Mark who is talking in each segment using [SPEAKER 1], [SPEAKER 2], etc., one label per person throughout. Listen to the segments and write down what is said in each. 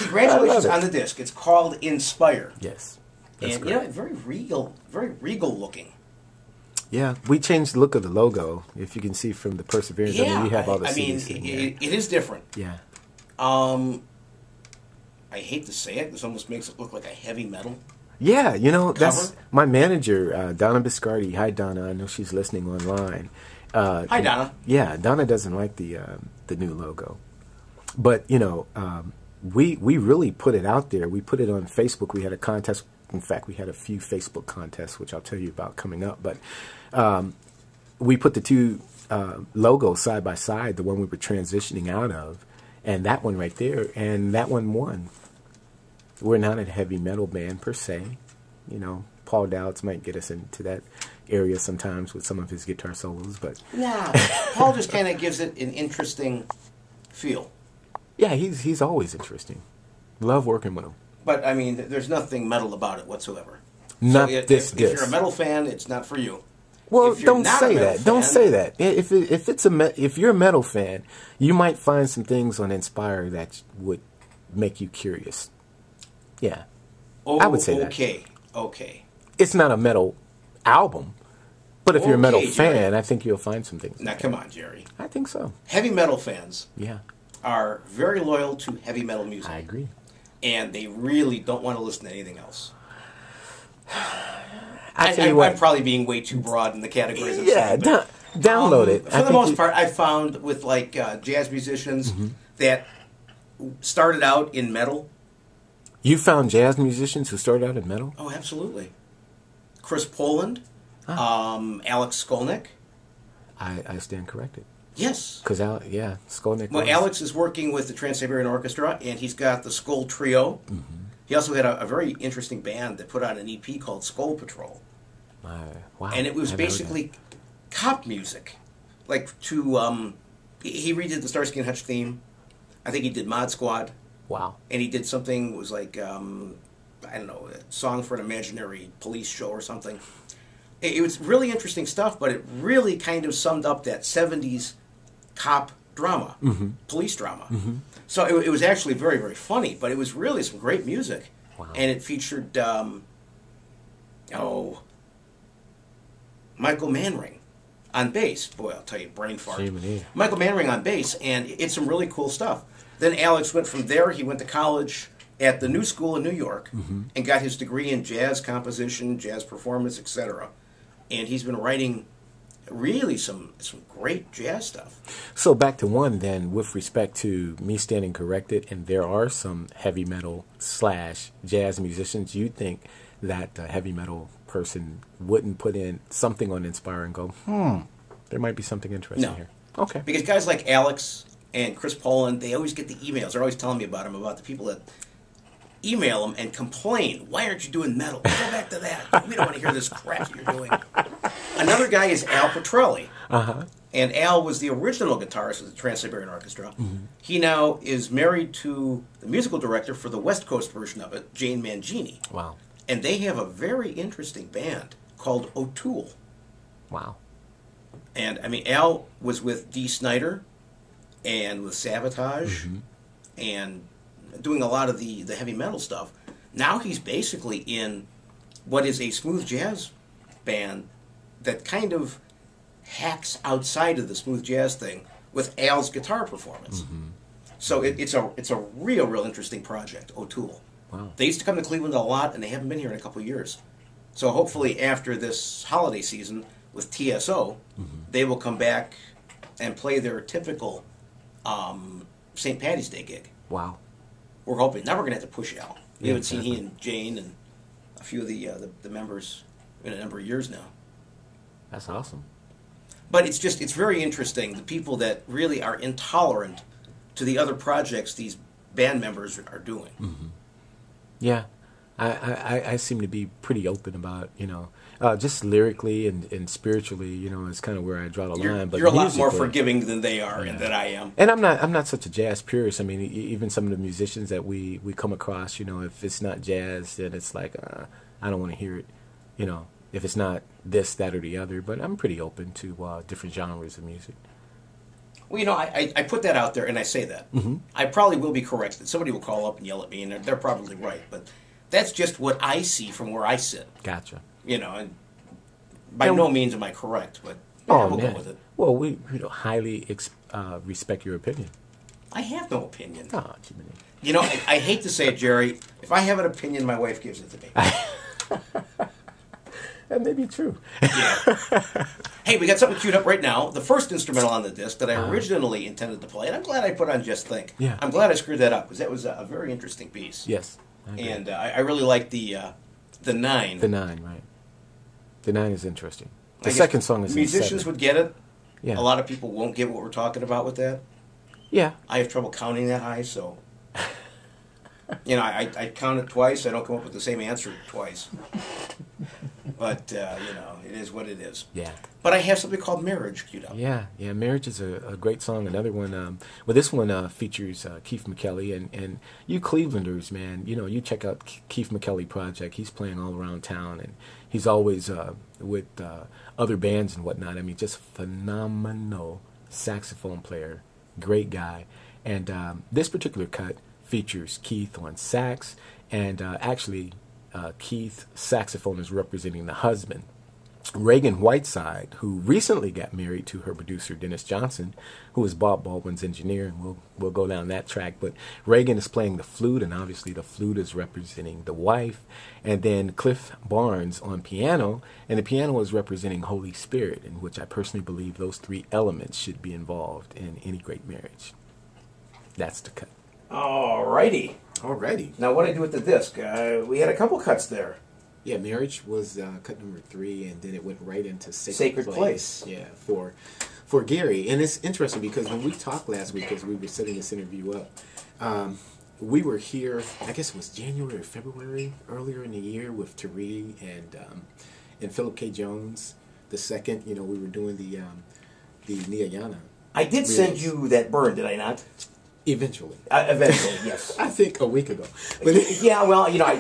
[SPEAKER 1] Congratulations on the disc. It's called Inspire.
[SPEAKER 2] Yes.
[SPEAKER 1] That's and great. Very regal looking.
[SPEAKER 2] Yeah, we changed the look of the logo. If you can see from the Perseverance,
[SPEAKER 1] yeah,
[SPEAKER 2] you have all the
[SPEAKER 1] CDs. It is different.
[SPEAKER 2] Yeah.
[SPEAKER 1] I hate to say it. This almost makes it look like a heavy metal.
[SPEAKER 2] Yeah,
[SPEAKER 1] cover.
[SPEAKER 2] That's my manager, Donna Biscardi. Hi, Donna. I know she's listening online.
[SPEAKER 1] Hi, Donna.
[SPEAKER 2] Yeah, Donna doesn't like the new logo, but we really put it out there. We put it on Facebook. We had a contest. In fact, we had a few Facebook contests, which I'll tell you about coming up. But we put the two logos side by side, the one we were transitioning out of, and that one right there, and that one won. We're not a heavy metal band per se. Paul Dowds might get us into that area sometimes with some of his guitar solos, but
[SPEAKER 1] nah, Paul just kind of gives it an interesting feel.
[SPEAKER 2] Yeah, he's always interesting. Love working with him.
[SPEAKER 1] But I mean, there's nothing metal about it whatsoever.
[SPEAKER 2] Not
[SPEAKER 1] so
[SPEAKER 2] this.
[SPEAKER 1] If you're a metal fan, it's not for you.
[SPEAKER 2] Well, don't say that. Don't say that. If you're a metal fan, you might find some things on Inspire that would make you curious. Yeah, I would say that.
[SPEAKER 1] Okay.
[SPEAKER 2] It's not a metal album, but if you're a metal fan,
[SPEAKER 1] Jerry.
[SPEAKER 2] I think you'll find some things.
[SPEAKER 1] Now, come on, Jerry.
[SPEAKER 2] I think so.
[SPEAKER 1] Heavy metal fans
[SPEAKER 2] are
[SPEAKER 1] very loyal to heavy metal music.
[SPEAKER 2] I agree.
[SPEAKER 1] And they really don't want to listen to anything else.
[SPEAKER 2] I'm
[SPEAKER 1] probably being way too broad in the categories.
[SPEAKER 2] Download it.
[SPEAKER 1] For the most part, I found with jazz musicians that started out in metal.
[SPEAKER 2] You found jazz musicians who started out in metal?
[SPEAKER 1] Oh, absolutely. Chris Poland, Alex Skolnick.
[SPEAKER 2] I stand corrected.
[SPEAKER 1] Yes.
[SPEAKER 2] Because, Skolnick.
[SPEAKER 1] Well, Alex is working with the Trans-Siberian Orchestra, and he's got the Skol Trio. Mm-hmm. He also had a very interesting band that put out an EP called Skol Patrol.
[SPEAKER 2] Wow.
[SPEAKER 1] And it was basically cop music. Like he redid the Starsky and Hutch theme. I think he did Mod Squad.
[SPEAKER 2] Wow.
[SPEAKER 1] And he did something, it was like, I don't know, a song for an imaginary police show or something. It was really interesting stuff, but it really kind of summed up that 70s cop drama, police drama. Mm-hmm. So it was actually very, very funny, but it was really some great music.
[SPEAKER 2] Wow.
[SPEAKER 1] And it featured, Michael Manring on bass. Boy, I'll tell you, brain fart. Michael Manring on bass, and it's some really cool stuff. Then Alex went from there. He went to college at the New School in New York and got his degree in jazz composition, jazz performance, etc. And he's been writing really some great jazz stuff.
[SPEAKER 2] So back to one then, with respect to me standing corrected, and there are some heavy metal / jazz musicians, you'd think that a heavy metal person wouldn't put in something on Inspire and go, there might be something interesting here. Okay.
[SPEAKER 1] Because guys like Alex and Chris Poland, they always get the emails. They're always telling me about them, about the people that email them and complain, why aren't you doing metal? Go back to that. We don't want to hear this crap that you're doing. Another guy is Al Petrelli. And Al was the original guitarist of the Trans-Siberian Orchestra. He now is married to the musical director for the West Coast version of it, Jane Mangini.
[SPEAKER 2] Wow.
[SPEAKER 1] And they have a very interesting band called O'Toole.
[SPEAKER 2] Wow.
[SPEAKER 1] And, I mean, Al was with Dee Snider and with Sabotage and doing a lot of the heavy metal stuff. Now he's basically in what is a smooth jazz band that kind of hacks outside of the smooth jazz thing with Al's guitar performance. So it's a real interesting project, O'Toole.
[SPEAKER 2] Wow.
[SPEAKER 1] They used to come to Cleveland a lot, and they haven't been here in a couple of years. So hopefully after this holiday season with TSO, they will come back and play their typical St. Paddy's Day gig.
[SPEAKER 2] Wow.
[SPEAKER 1] We're hoping. Now we're going to have to push Al. We haven't seen he and Jane and a few of the members in a number of years now.
[SPEAKER 2] That's awesome.
[SPEAKER 1] But it's very interesting, the people that really are intolerant to the other projects these band members are doing.
[SPEAKER 2] Yeah. I seem to be pretty open about, just lyrically and spiritually, is kind of where I draw the line. But
[SPEAKER 1] you're a lot more forgiving than they are and that I am.
[SPEAKER 2] And I'm not such a jazz purist. I mean, even some of the musicians that we come across, if it's not jazz, then it's like, I don't want to hear it, if it's not this, that, or the other. But I'm pretty open to different genres of music.
[SPEAKER 1] Well, you know, I put that out there, and I say that. Mm-hmm. I probably will be corrected. Somebody will call up and yell at me, and they're probably right. But that's just what I see from where I sit.
[SPEAKER 2] Gotcha.
[SPEAKER 1] You know, and by no means am I correct, but we'll go with it.
[SPEAKER 2] Well, we highly respect your opinion.
[SPEAKER 1] I have no opinion.
[SPEAKER 2] Oh, Jiminy.
[SPEAKER 1] You know, I hate to say it, Jerry. If I have an opinion, my wife gives it to me.
[SPEAKER 2] That may be true.
[SPEAKER 1] Yeah. Hey, we got something queued up right now. The first instrumental on the disc that I originally intended to play, and I'm glad I put on Just Think.
[SPEAKER 2] Yeah.
[SPEAKER 1] I'm glad I screwed that up because that was a very interesting piece.
[SPEAKER 2] Yes.
[SPEAKER 1] And I really like the 9.
[SPEAKER 2] The 9, right. The 9 is interesting. The second song is
[SPEAKER 1] musicians would get it.
[SPEAKER 2] Yeah.
[SPEAKER 1] A lot of people won't get what we're talking about with that.
[SPEAKER 2] Yeah.
[SPEAKER 1] I have trouble counting that high, so... You know, I count it twice. I don't come up with the same answer twice. But, you know, it is what it is.
[SPEAKER 2] Yeah.
[SPEAKER 1] But I have something called Marriage queued up.
[SPEAKER 2] Yeah. Marriage is a great song. Another one, well, this one features Keith McKelly. And you Clevelanders, man, you know, you check out Keith McKelly Project. He's playing all around town. And he's always with other bands and whatnot. I mean, just phenomenal saxophone player. Great guy. And this particular cut features Keith on sax, and actually Keith's saxophone is representing the husband. Reagan Whiteside, who recently got married to her producer Dennis Johnson, who is Bob Baldwin's engineer, and we'll go down that track. But Reagan is playing the flute, and obviously the flute is representing the wife. And then Cliff Barnes on piano, and the piano is representing Holy Spirit, in which I personally believe those 3 elements should be involved in any great marriage. That's the cut.
[SPEAKER 1] Alrighty. Now, what did I do with the disc? We had a couple cuts there.
[SPEAKER 2] Yeah, Marriage was cut number 3, and then it went right into
[SPEAKER 1] Sacred Place.
[SPEAKER 2] Yeah, for Gary. And it's interesting because when we talked last week, as we were setting this interview up, we were here, I guess it was January or February, earlier in the year, with Tari and Philip K. Jones. The second, you know, we were doing the Niyayana.
[SPEAKER 1] I did send you that burn, did I not?
[SPEAKER 2] Eventually,
[SPEAKER 1] yes.
[SPEAKER 2] I think a week ago. But
[SPEAKER 1] yeah, well, you know, I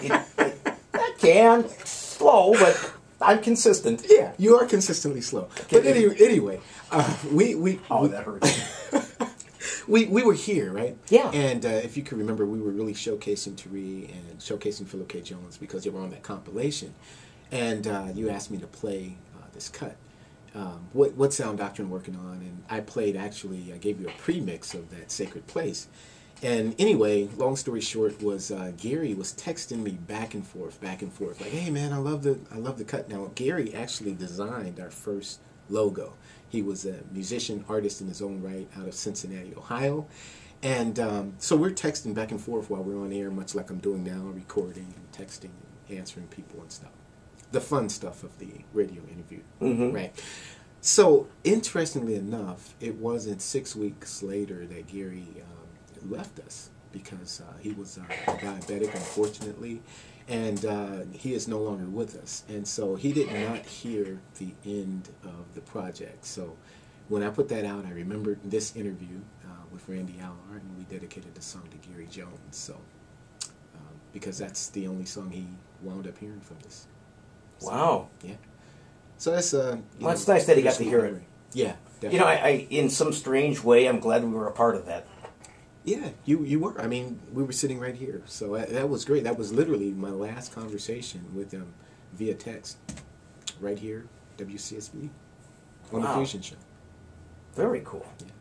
[SPEAKER 1] can slow, but I'm consistent.
[SPEAKER 2] Yeah, you are consistently slow. But anyway, that
[SPEAKER 1] hurts.
[SPEAKER 2] we were here, right?
[SPEAKER 1] Yeah.
[SPEAKER 2] And if you can remember, we were really showcasing Tari and showcasing Philip K. Jones because they were on that compilation. And you asked me to play this cut. What Sound Doctrine working on, and I gave you a pre-mix of that Sacred Place. And anyway, long story short was Gary was texting me back and forth, like, hey man, I love the cut. Now Gary actually designed our first logo. He was a musician, artist in his own right out of Cincinnati, Ohio. And so we're texting back and forth while we're on air, much like I'm doing now, recording, texting, answering people and stuff. The fun stuff of the radio interview, right? So, interestingly enough, it wasn't 6 weeks later that Gary left us because he was diabetic, unfortunately, and he is no longer with us. And so he did not hear the end of the project. So when I put that out, I remembered this interview with Randy Allar, and we dedicated the song to Gary Jones. So because that's the only song he wound up hearing from this.
[SPEAKER 1] Wow.
[SPEAKER 2] Yeah. So that's
[SPEAKER 1] well, it's nice that he got to hear it.
[SPEAKER 2] Yeah. Definitely.
[SPEAKER 1] You know, I in some strange way, I'm glad we were a part of that.
[SPEAKER 2] Yeah, you were. I mean, we were sitting right here, so that was great. That was literally my last conversation with him via text, right here, WCSB, on the Fusion Show.
[SPEAKER 1] Very cool.
[SPEAKER 2] Yeah.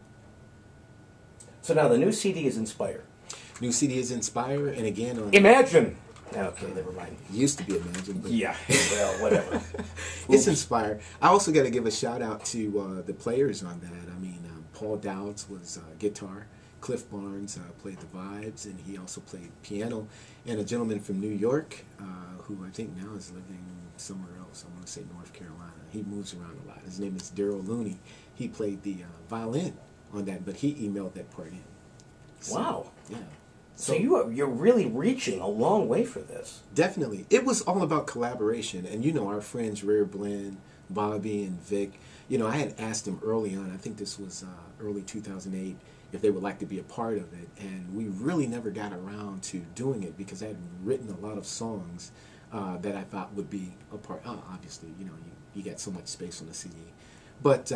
[SPEAKER 1] So now the new CD is Inspire.
[SPEAKER 2] New CD is Inspire, and again on
[SPEAKER 1] Imagine. Okay, never mind.
[SPEAKER 2] It used to be Imagine, but
[SPEAKER 1] yeah, well, whatever.
[SPEAKER 2] It's Inspire. I also got to give a shout out to the players on that. I mean, Paul Dowds was guitar. Cliff Barnes played the vibes, and he also played piano. And a gentleman from New York, who I think now is living somewhere else. I want to say North Carolina. He moves around a lot. His name is Daryl Looney. He played the violin on that, but he emailed that part in. So,
[SPEAKER 1] wow.
[SPEAKER 2] Yeah.
[SPEAKER 1] So you're really reaching a long way for this.
[SPEAKER 2] Definitely. It was all about collaboration. And you know, our friends Rare Blend, Bobby, and Vic, you know, I had asked them early on, I think this was early 2008, if they would like to be a part of it. And we really never got around to doing it because I had written a lot of songs that I thought would be a part. Obviously, you know, you get so much space on the CD. But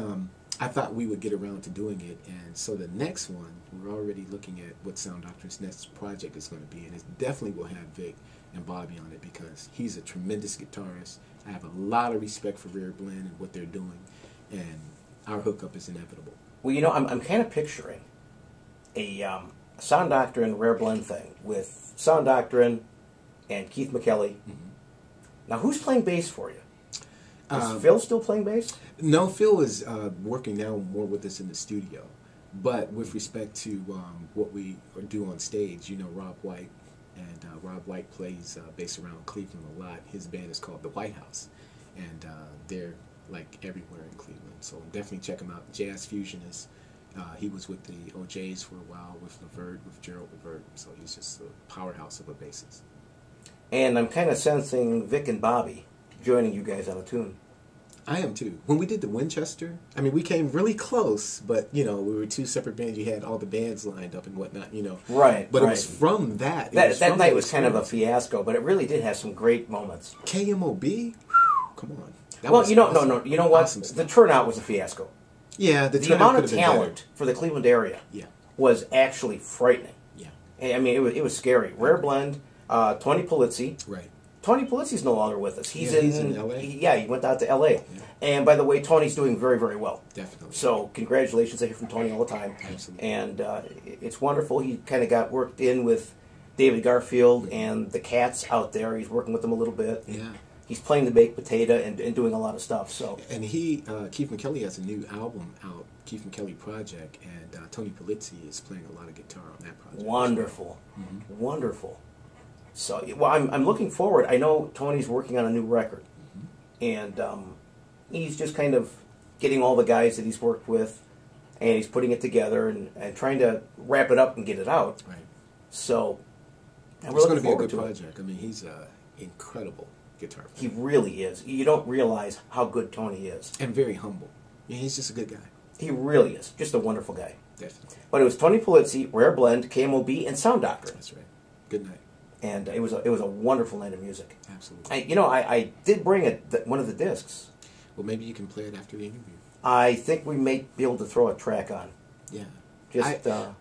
[SPEAKER 2] I thought we would get around to doing it, and so the next one, we're already looking at what Sound Doctrine's next project is going to be, and it definitely will have Vic and Bobby on it because he's a tremendous guitarist. I have a lot of respect for Rare Blend and what they're doing, and our hookup is inevitable.
[SPEAKER 1] Well, you know, I'm kind of picturing a Sound Doctrine Rare Blend thing with Sound Doctrine and Keith McKelly. Mm-hmm. Now, who's playing bass for you? Is Phil still playing bass?
[SPEAKER 2] No, Phil is working now more with us in the studio. But with respect to what we do on stage, you know, Rob White, and Rob White plays bass around Cleveland a lot. His band is called the White House, and they're like everywhere in Cleveland. So definitely check him out. Jazz Fusionist. He was with the OJs for a while with Levert, with Gerald Levert. So he's just a powerhouse of a bassist.
[SPEAKER 1] And I'm kind of sensing Vic and Bobby joining you guys on a tune.
[SPEAKER 2] I am too. When we did the Winchester, I mean, we came really close, but, you know, we were two separate bands. You had all the bands lined up and whatnot, you know.
[SPEAKER 1] Right,
[SPEAKER 2] But
[SPEAKER 1] right.
[SPEAKER 2] It was from that.
[SPEAKER 1] That night was kind of a fiasco, but it really did have some great moments.
[SPEAKER 2] KMOB? Come on.
[SPEAKER 1] That well, you know, awesome. No. You know what?
[SPEAKER 2] Awesome
[SPEAKER 1] the turnout was a fiasco.
[SPEAKER 2] Yeah,
[SPEAKER 1] the amount of talent for the Cleveland area was actually frightening.
[SPEAKER 2] Yeah.
[SPEAKER 1] I mean, it was scary. Rare Blend, Tony Polizzi.
[SPEAKER 2] Right.
[SPEAKER 1] Tony Polizzi's no longer with us. He's
[SPEAKER 2] in L.A.?
[SPEAKER 1] He went out to L.A. Yeah. And by the way, Tony's doing very, very well.
[SPEAKER 2] Definitely.
[SPEAKER 1] So congratulations. I hear from Tony all the time.
[SPEAKER 2] Absolutely.
[SPEAKER 1] And it's wonderful. He kind of got worked in with David Garfield and the Cats out there. He's working with them a little bit.
[SPEAKER 2] Yeah.
[SPEAKER 1] He's playing the baked potato and doing a lot of stuff. So.
[SPEAKER 2] And Keith McKelly has a new album out, Keith McKelly Project, and Tony Polizzi is playing a lot of guitar on that project.
[SPEAKER 1] Wonderful.
[SPEAKER 2] Mm-hmm.
[SPEAKER 1] Wonderful. So, well, I'm looking forward. I know Tony's working on a new record, and he's just kind of getting all the guys that he's worked with, and he's putting it together and trying to wrap it up and get it out.
[SPEAKER 2] Right.
[SPEAKER 1] So,
[SPEAKER 2] it's going to be a good project. I mean, he's an incredible guitar player.
[SPEAKER 1] He really is. You don't realize how good Tony is.
[SPEAKER 2] And very humble. Yeah, he's just a good guy.
[SPEAKER 1] He really is. Just a wonderful guy.
[SPEAKER 2] Definitely.
[SPEAKER 1] But it was Tony Polizzi, Rare Blend, KMOB, and Sound Doctrine.
[SPEAKER 2] That's right. Good night.
[SPEAKER 1] And it was a wonderful night of music.
[SPEAKER 2] Absolutely.
[SPEAKER 1] I did bring one of the discs.
[SPEAKER 2] Well, maybe you can play it after the interview.
[SPEAKER 1] I think we may be able to throw a track on.
[SPEAKER 2] Yeah.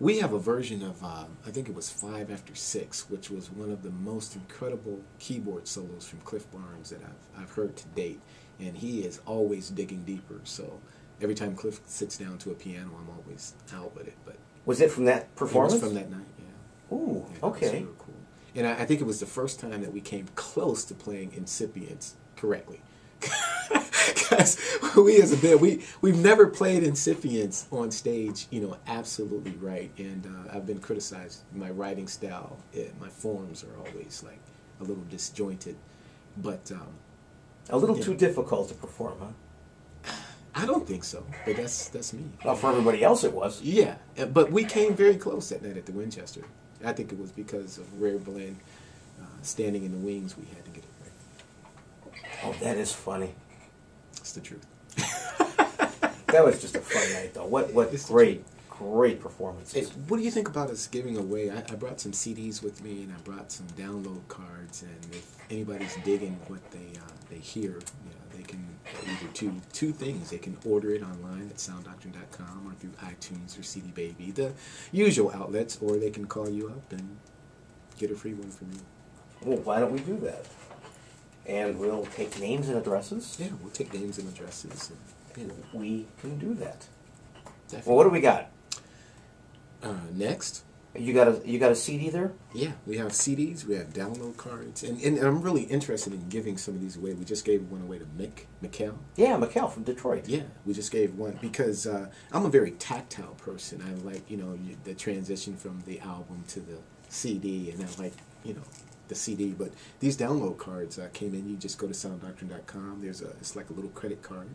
[SPEAKER 1] We
[SPEAKER 2] have a version of, I think it was 5 After 6, which was one of the most incredible keyboard solos from Cliff Barnes that I've heard to date. And he is always digging deeper. So every time Cliff sits down to a piano, I'm always out with it. But
[SPEAKER 1] was it from that performance?
[SPEAKER 2] It was from that night, yeah.
[SPEAKER 1] Ooh,
[SPEAKER 2] yeah,
[SPEAKER 1] okay.
[SPEAKER 2] Super cool. And I think it was the first time that we came close to playing Incipients correctly. Because we as a band, we've never played Incipients on stage, you know, absolutely right. And I've been criticized. My writing style, my forms are always like a little disjointed. But
[SPEAKER 1] a little too difficult to perform, huh?
[SPEAKER 2] I don't think so, but that's me.
[SPEAKER 1] Well, for everybody else it was.
[SPEAKER 2] Yeah, but we came very close that night at the Winchester. I think it was because of Rare Blend standing in the wings. We had to get it right.
[SPEAKER 1] Oh, that is funny.
[SPEAKER 2] It's the truth.
[SPEAKER 1] That was just a fun night, though. What great performances.
[SPEAKER 2] What do you think about us giving away? I brought some CDs with me, and I brought some download cards. And if anybody's digging what they hear, you know, they can either two things. They can order it online at SounDoctrine.com or through iTunes or CD Baby, the usual outlets, or they can call you up and get a free one from you.
[SPEAKER 1] Well, why don't we do that? And we'll take names and addresses.
[SPEAKER 2] Yeah, we'll take names and addresses. And, you know.
[SPEAKER 1] We can do that.
[SPEAKER 2] Definitely.
[SPEAKER 1] Well, what do we got?
[SPEAKER 2] Next.
[SPEAKER 1] You got a CD there?
[SPEAKER 2] Yeah, we have CDs, we have download cards, and I'm really interested in giving some of these away. We just gave one away to Mikkel.
[SPEAKER 1] Yeah, Mikkel from Detroit.
[SPEAKER 2] Yeah, we just gave one because I'm a very tactile person. I like, you know, the transition from the album to the CD, and I like, you know, the CD. But these download cards came in. You just go to SounDoctrine.com. It's like a little credit card,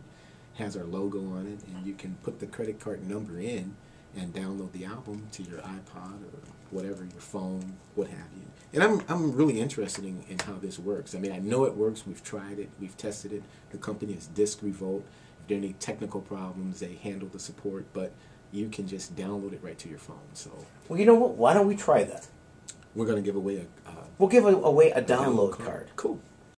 [SPEAKER 2] has our logo on it, and you can put the credit card number in and download the album to your iPod or whatever, your phone, what have you. And I'm really interested in how this works. I mean, I know it works. We've tried it. We've tested it. The company is Disc Revolt. If there are any technical problems, they handle the support, but you can just download it right to your phone. So,
[SPEAKER 1] well, you know what? Why don't we try that?
[SPEAKER 2] We're going to give away
[SPEAKER 1] we'll give away a download card.
[SPEAKER 2] Cool.